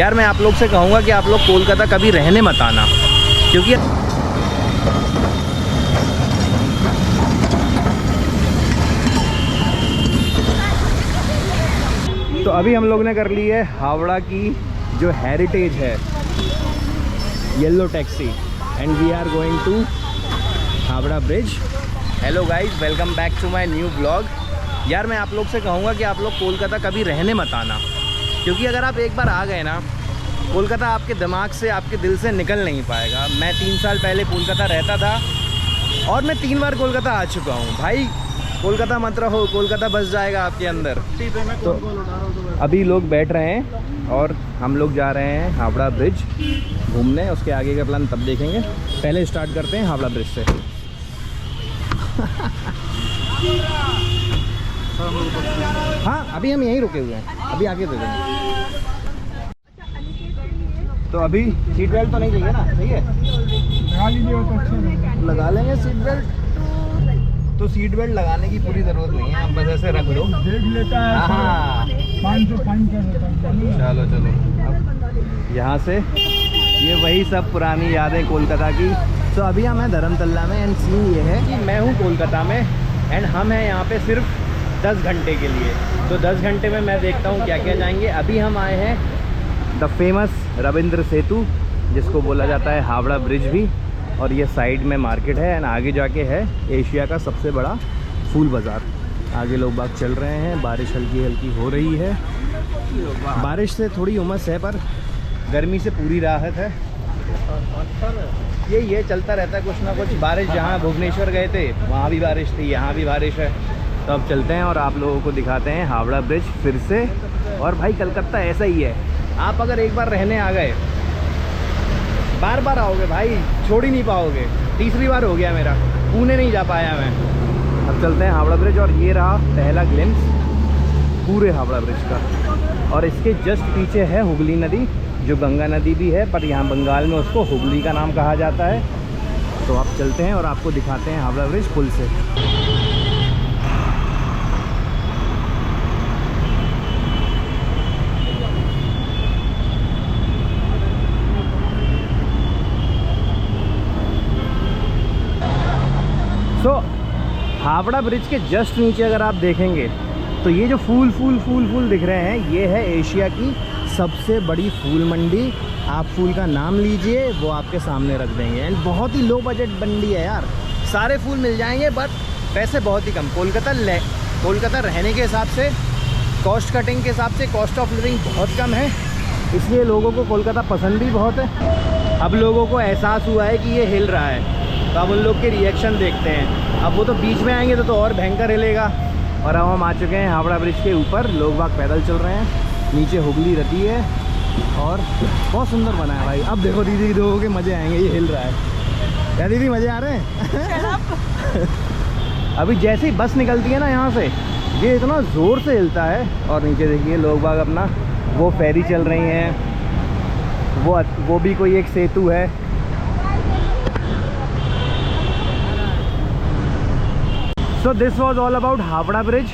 यार मैं आप लोग से कहूँगा कि आप लोग कोलकाता कभी रहने मत आना, क्योंकि तो अभी हम लोग ने कर ली है हावड़ा की जो हेरिटेज है yellow taxi and we are going to Howrah bridge. Hello guys, welcome back to my new blog. यार मैं आप लोग से कहूँगा कि आप लोग कोलकाता कभी रहने मत आना, क्योंकि अगर आप एक बार आ गए ना, कोलकाता आपके दिमाग से, आपके दिल से निकल नहीं पाएगा। मैं 3 साल पहले कोलकाता रहता था और मैं 3 बार कोलकाता आ चुका हूँ। भाई कोलकाता मत रहो, कोलकाता बस जाएगा आपके अंदर। तो अभी लोग बैठ रहे हैं और हम लोग जा रहे हैं हावड़ा ब्रिज घूमने। उसके आगे का प्लान तब देखेंगे, पहले स्टार्ट करते हैं हावड़ा ब्रिज से। हाँ अभी हम यहीं रुके हुए हैं, अभी आगे दे देंगे। तो अभी सीट बेल्ट तो नहीं चाहिए ना? सही है, लगा लीजिए तो अच्छा लगा लेंगे सीट बेल्ट। तो सीट बेल्ट लगाने की पूरी ज़रूरत नहीं है, आप बस ऐसे रख लो। देख लेता है। हाँ 500 फाइन कर देता हूँ। चलो चलो, अब यहाँ से ये वही सब पुरानी यादें कोलकाता की। तो अभी हम हैं धर्मतल्ला में एंड सीन ये है कि मैं हूँ कोलकाता में एंड हम हैं यहाँ पे सिर्फ 10 घंटे के लिए। तो 10 घंटे में मैं देखता हूँ क्या क्या जाएंगे। अभी हम आए हैं द फेमस रविंद्र सेतु, जिसको बोला जाता है हावड़ा ब्रिज भी, और ये साइड में मार्केट है एंड आगे जाके है एशिया का सबसे बड़ा फूल बाज़ार। आगे लोग बाग चल रहे हैं, बारिश हल्की हल्की हो रही है। बारिश से थोड़ी उमस है पर गर्मी से पूरी राहत है। ये चलता रहता है कुछ ना कुछ। बारिश जहाँ भुवनेश्वर गए थे वहाँ भी बारिश थी, यहाँ भी बारिश है। तो अब चलते हैं और आप लोगों को दिखाते हैं हावड़ा ब्रिज फिर से। और भाई कलकत्ता ऐसा ही है, आप अगर एक बार रहने आ गए बार बार आओगे भाई, छोड़ ही नहीं पाओगे। तीसरी बार हो गया मेरा, पुणे नहीं जा पाया मैं। अब चलते हैं हावड़ा ब्रिज और ये रहा पहला ग्लिम्स पूरे हावड़ा ब्रिज का। और इसके जस्ट पीछे है हुगली नदी, जो गंगा नदी भी है, पर यहाँ बंगाल में उसको हुगली का नाम कहा जाता है। तो आप चलते हैं और आपको दिखाते हैं हावड़ा ब्रिज पुल से। तो हावड़ा ब्रिज के जस्ट नीचे अगर आप देखेंगे तो ये जो फूल दिख रहे हैं, ये है एशिया की सबसे बड़ी फूल मंडी। आप फूल का नाम लीजिए, वो आपके सामने रख देंगे। एंड बहुत ही लो बजट मंडी है यार, सारे फूल मिल जाएंगे बट पैसे बहुत ही कम। कोलकाता रहने के हिसाब से, कॉस्ट कटिंग के हिसाब से कॉस्ट ऑफ लिविंग बहुत कम है, इसलिए लोगों को कोलकाता पसंद भी बहुत है। अब लोगों को एहसास हुआ है कि ये हिल रहा है, तो अब उन लोग के रिएक्शन देखते हैं। अब वो तो बीच में आएंगे तो और भयंकर हिलेगा। और अब हम आ चुके हैं हावड़ा ब्रिज के ऊपर, लोग बाग पैदल चल रहे हैं, नीचे हुगली रहती है और बहुत सुंदर बना है भाई। अब देखो दीदी लोगों के मज़े आएंगे, ये हिल रहा है। क्या दीदी मज़े आ रहे हैं? अभी जैसे ही बस निकलती है ना यहाँ से, ये इतना ज़ोर से हिलता है। और नीचे देखिए लोग बाग अपना वो फेरी चल रही हैं, वो भी कोई एक सेतु है। So this was all about Howrah bridge.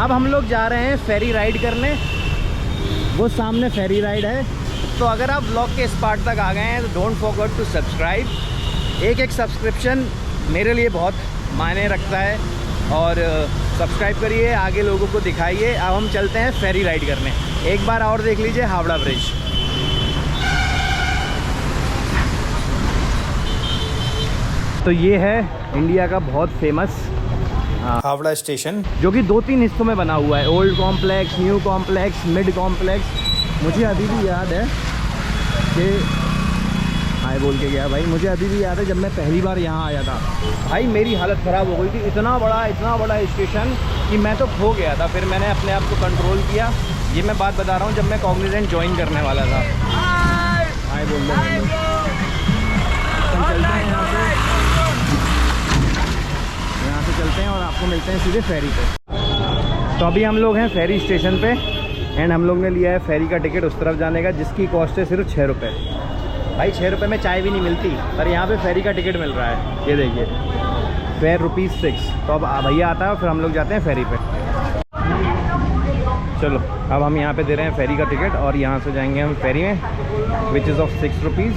अब हम लोग जा रहे हैं फेरी राइड करने, वो सामने फेरी राइड है। तो अगर आप ब्लॉग के इस पार्ट तक आ गए हैं तो डोंट फॉरगेट टू सब्सक्राइब। एक सब्सक्रिप्शन मेरे लिए बहुत मायने रखता है और सब्सक्राइब करिए, आगे लोगों को दिखाइए। अब हम चलते हैं फेरी राइड करने। एक बार और देख लीजिए हावड़ा ब्रिज। तो ये है इंडिया का बहुत फेमस हावड़ा स्टेशन, जो कि 2-3 हिस्सों में बना हुआ है। Old complex, new complex, mid complex. मुझे अभी भी याद है कि हाय बोल के गया भाई। मुझे अभी भी याद है जब मैं पहली बार यहाँ आया था, भाई मेरी हालत ख़राब हो गई थी। इतना बड़ा स्टेशन कि मैं तो खो गया था। फिर मैंने अपने आप को कंट्रोल किया। ये मैं बात बता रहा हूँ जब मैं कॉग्निजेंट ज्वाइन करने वाला था। हाय बोल रहे हैं। यहाँ से चलते हैं और आपको मिलते हैं सीधे फेरी पे। तो अभी हम लोग हैं फेरी स्टेशन पे एंड हम लोग ने लिया है फेरी का टिकट उस तरफ जाने का, जिसकी कॉस्ट है सिर्फ 6 रुपये। भाई 6 रुपये में चाय भी नहीं मिलती, पर यहाँ पे फेरी का टिकट मिल रहा है। ये देखिए, फेयर ₹6। तो अब भैया आता है और फिर हम लोग जाते हैं फेरी पे। चलो अब हम यहाँ पे दे रहे हैं फेरी का टिकट और यहाँ से जाएंगे हम फेरी में, विच इज़ ऑफ 6 रुपीज़।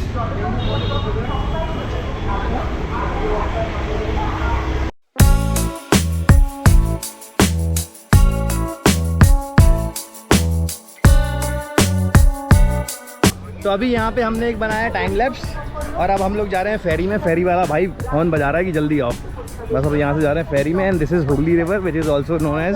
तो अभी यहाँ पे हमने एक बनाया टाइम लैप्स और अब हम लोग जा रहे हैं फेरी में। फेरी वाला भाई हॉर्न बजा रहा है कि जल्दी आओ। बस अब यहाँ से जा रहे हैं फेरी में। And this is Hooghly river which is also known as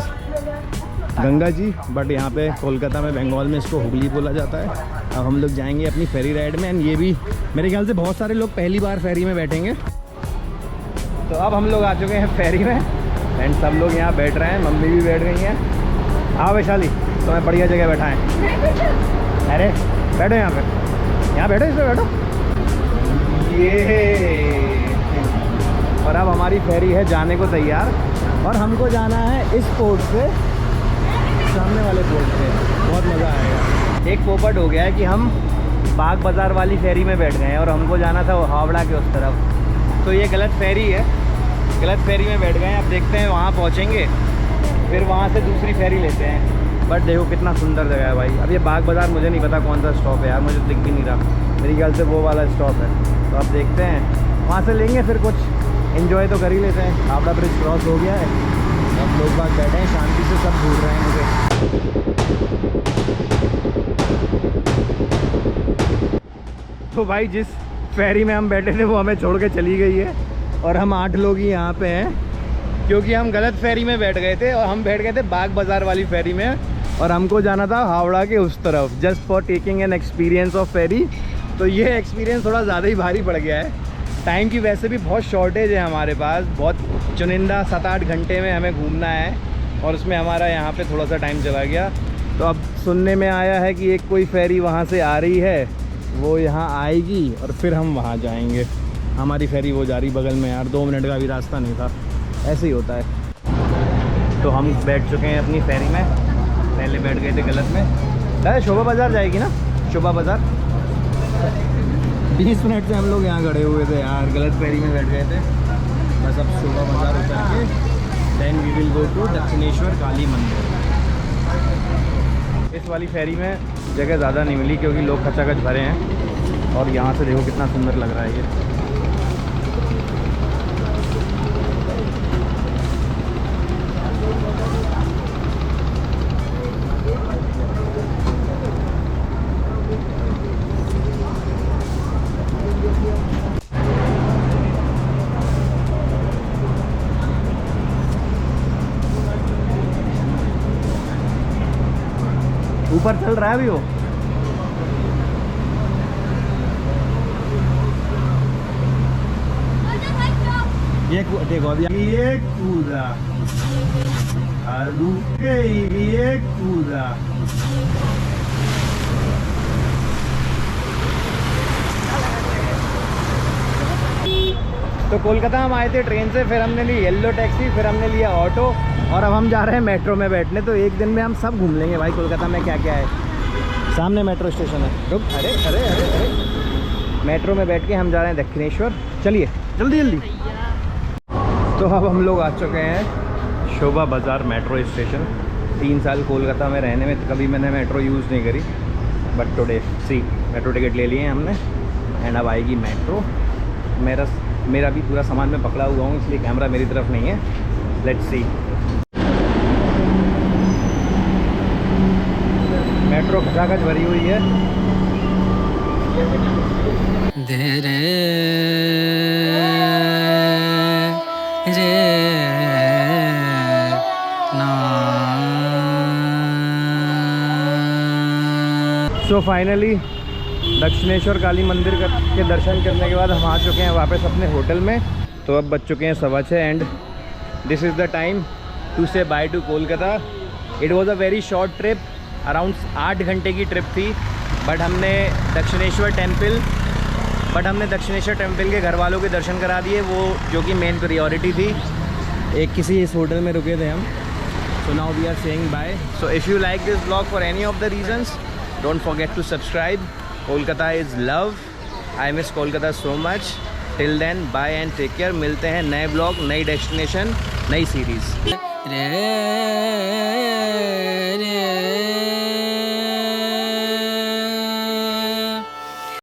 Ganga ji, but यहाँ पे कोलकाता में, बंगाल में इसको हुगली बोला जाता है। अब हम लोग जाएंगे अपनी फेरी राइड में। एंड ये भी मेरे ख्याल से बहुत सारे लोग पहली बार फेरी में बैठेंगे। तो अब हम लोग आ चुके हैं फेरी में एंड सब लोग यहाँ बैठ रहे हैं, मम्मी भी बैठ गई हैं। हाँ वैशाली, तो मैं बढ़िया जगह बैठा है। अरे बैठो यहाँ पे, यहाँ बैठो, इसमें बैठो। ये और अब हमारी फेरी है जाने को तैयार और हमको जाना है इस पोर्ट से सामने वाले पोर्ट पे। बहुत मज़ा आएगा। एक पोपट हो गया है कि हम बाग बाज़ार वाली फेरी में बैठ गए हैं और हमको जाना था हावड़ा के उस तरफ। तो ये गलत फेरी है, गलत फेरी में बैठ गए हैं। अब देखते हैं वहाँ पहुँचेंगे, फिर वहाँ से दूसरी फेरी लेते हैं। बट देखो कितना सुंदर जगह है भाई। अब ये बाग बाज़ार मुझे नहीं पता कौन सा स्टॉप है यार, मुझे दिख भी नहीं रहा। मेरी ख्याल से वो वाला स्टॉप है। तो अब देखते हैं, वहाँ से लेंगे फिर कुछ एंजॉय तो कर ही लेते हैं। हावड़ा ब्रिज क्रॉस हो गया है, अब लोग बाग बैठे हैं शांति से, सब घूर रहे हैं मुझे। तो भाई जिस फेरी में हम बैठे थे वो हमें छोड़ के चली गई है और हम 8 लोग ही यहाँ पे हैं क्योंकि हम गलत फेरी में बैठ गए थे और हम बैठ गए थे बाग बाज़ार वाली फेरी में और हमको जाना था हावड़ा के उस तरफ, just for taking an experience of ferry. तो ये एक्सपीरियंस थोड़ा ज़्यादा ही भारी पड़ गया है। टाइम की वैसे भी बहुत शॉर्टेज है हमारे पास, बहुत चुनिंदा 7-8 घंटे में हमें घूमना है और उसमें हमारा यहाँ पे थोड़ा सा टाइम चला गया। तो अब सुनने में आया है कि एक कोई फेरी वहाँ से आ रही है, वो यहाँ आएगी और फिर हम वहाँ जाएंगे। हमारी फेरी वो जा रही बगल में यार, 2 मिनट का भी रास्ता नहीं था, ऐसे ही होता है। तो हम बैठ चुके हैं अपनी फेरी में, पहले बैठ गए थे गलत में। अरे शोभा बाज़ार जाएगी ना, शोभा बाज़ार। 20 मिनट से हम लोग यहाँ खड़े हुए थे यार, गलत फेरी में बैठ गए थे। बस अब शोभा बाज़ार उतर के then we will go to Dakshineswar Kali Mandir. इस वाली फेरी में जगह ज़्यादा नहीं मिली क्योंकि लोग खचाखच भरे हैं और यहाँ से देखो कितना सुंदर लग रहा है ये। ऊपर चल रहा है अभी वो। ये देखो अभी ये कूदा ये कूदा। तो कोलकाता हम आए थे ट्रेन से, फिर हमने ली येलो टैक्सी, फिर हमने लिया ऑटो और अब हम जा रहे हैं मेट्रो में बैठने। तो एक दिन में हम सब घूम लेंगे भाई कोलकाता में क्या क्या है। सामने मेट्रो स्टेशन है, रुक, अरे अरे अरे अरे मेट्रो में बैठ के हम जा रहे हैं दक्षिणेश्वर। चलिए जल्दी जल्दी। तो अब हम लोग आ चुके हैं शोभा बाज़ार मेट्रो स्टेशन। 3 साल कोलकाता में रहने में कभी मैंने मेट्रो यूज़ नहीं करी, but today see metro ticket ले लिए हैं हमने एंड अब आएगी मेट्रो। मेरा भी पूरा सामान में पकड़ा हुआ हूँ इसलिए कैमरा मेरी तरफ नहीं है। Let's see. मेट्रो खचाखच भरी हुई है। दे रे रे ना। सो फाइनली दक्षिणेश्वर काली मंदिर के दर्शन करने के बाद हम आ चुके हैं वापस अपने होटल में। तो अब बज चुके हैं 6:15 and this is the time to say bye to Kolkata. It was a very short trip, around 8 घंटे की ट्रिप थी। बट हमने दक्षिणेश्वर टेम्पल के घर वालों के दर्शन करा दिए, वो जो कि मेन प्रायोरिटी थी। एक किसी इस होटल में रुके थे हम। So now we are saying bye. So if you like this blog for any of the reasons, don't forget to subscribe. Kolkata is love, I miss Kolkata so much. Till then bye and take care. मिलते हैं नए blog, नई destination, नई series. रे रे